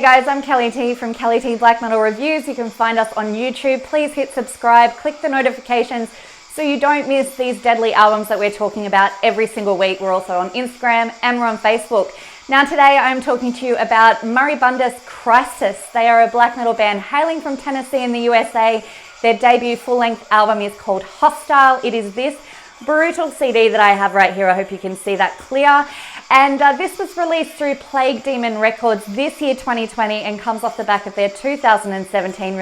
Hey guys, I'm Kelly T from Kelly T Black Metal Reviews. You can find us on YouTube. Please hit subscribe, click the notifications so you don't miss these deadly albums that we're talking about every single week. We're also on Instagram and we're on Facebook. Now today I'm talking to you about Moribundus Christus. They are a black metal band hailing from Tennessee in the USA. Their debut full-length album is called Hostile. It is this brutal CD that I have right here. I hope you can see that clear. And this was released through Plague Demon Records this year, 2020, and comes off the back of their 2017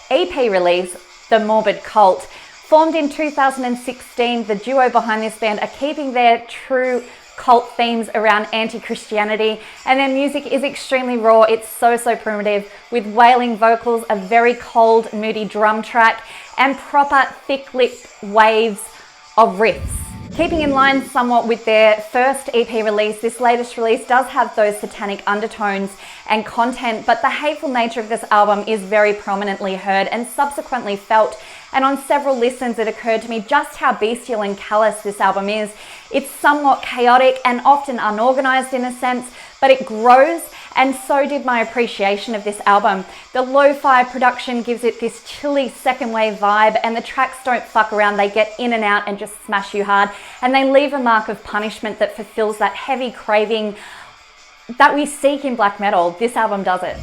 EP release, The Morbid Cult. Formed in 2016, the duo behind this band are keeping their true cult themes around anti-Christianity, and their music is extremely raw. It's so primitive, with wailing vocals, a very cold, moody drum track, and proper thick-lipped waves of riffs. Keeping in line somewhat with their first EP release, this latest release does have those satanic undertones and content, but the hateful nature of this album is very prominently heard and subsequently felt. And on several listens, it occurred to me just how bestial and callous this album is. It's somewhat chaotic and often unorganized in a sense, but it grows, and so did my appreciation of this album. The lo-fi production gives it this chilly second wave vibe, and the tracks don't fuck around. They get in and out and just smash you hard, and they leave a mark of punishment that fulfills that heavy craving that we seek in black metal. This album does it.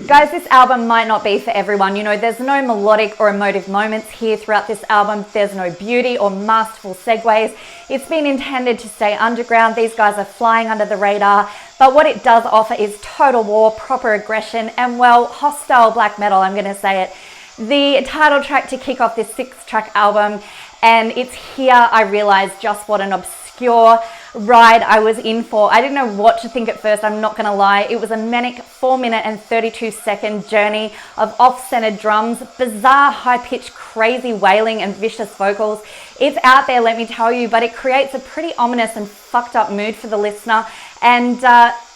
Guys, this album might not be for everyone. You know, there's no melodic or emotive moments here throughout this album. There's no beauty or masterful segues. It's been intended to stay underground. These guys are flying under the radar. But what it does offer is total war, proper aggression, and, well, hostile black metal, I'm going to say it. The title track to kick off this 6-track album, and it's here I realized just what an obscure ride I was in for. I didn't know what to think at first, I'm not gonna lie. It was a manic 4-minute and 32-second journey of off-centered drums, bizarre high-pitched crazy wailing and vicious vocals. It's out there, let me tell you, but it creates a pretty ominous and fucked up mood for the listener, and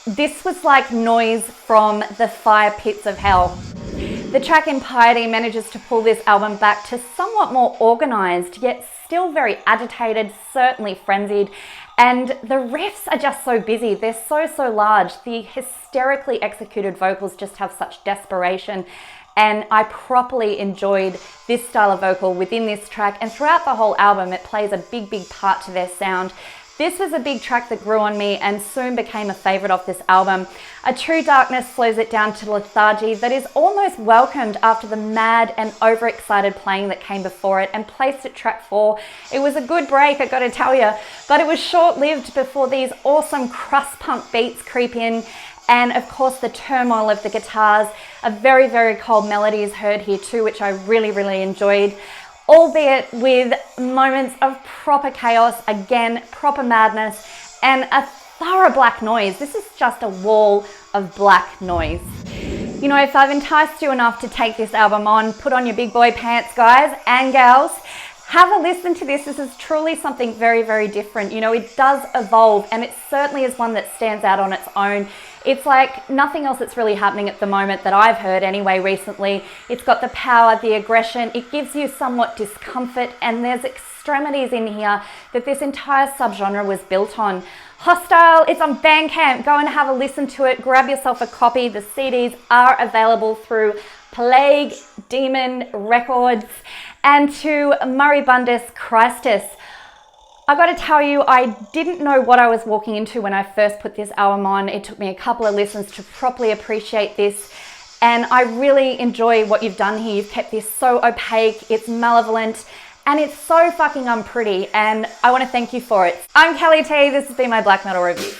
this was like noise from the fire pits of hell. The track Impiety manages to pull this album back to somewhat more organized, yet still very agitated, certainly frenzied. And the riffs are just so busy. They're so large. The hysterically executed vocals just have such desperation. And I properly enjoyed this style of vocal within this track. And throughout the whole album, it plays a big part to their sound. This was a big track that grew on me and soon became a favorite of this album. A true darkness slows it down to lethargy that is almost welcomed after the mad and overexcited playing that came before it and placed at track 4. It was a good break, I gotta tell you, but it was short-lived before these awesome crust punk beats creep in, and of course the turmoil of the guitars. A very cold melody is heard here too, which I really enjoyed, albeit with moments of proper chaos, again, proper madness, and a thorough black noise. This is just a wall of black noise. You know, if I've enticed you enough to take this album on, put on your big boy pants, guys and gals. Have a listen to this. This is truly something very different. You know, it does evolve, and it certainly is one that stands out on its own. It's like nothing else that's really happening at the moment that I've heard anyway recently. It's got the power, the aggression, it gives you somewhat discomfort, and there's extremities in here that this entire subgenre was built on. Hostile, it's on Bandcamp. Go and have a listen to it. Grab yourself a copy. The CDs are available through Plague Demon Records. And to Moribundus Christus, I got to tell you, I didn't know what I was walking into when I first put this album on. It took me a couple of listens to properly appreciate this, and I really enjoy what you've done here. You've kept this so opaque, it's malevolent, and it's so fucking unpretty, and I want to thank you for it. I'm Kelly T, this has been my Black Metal Review.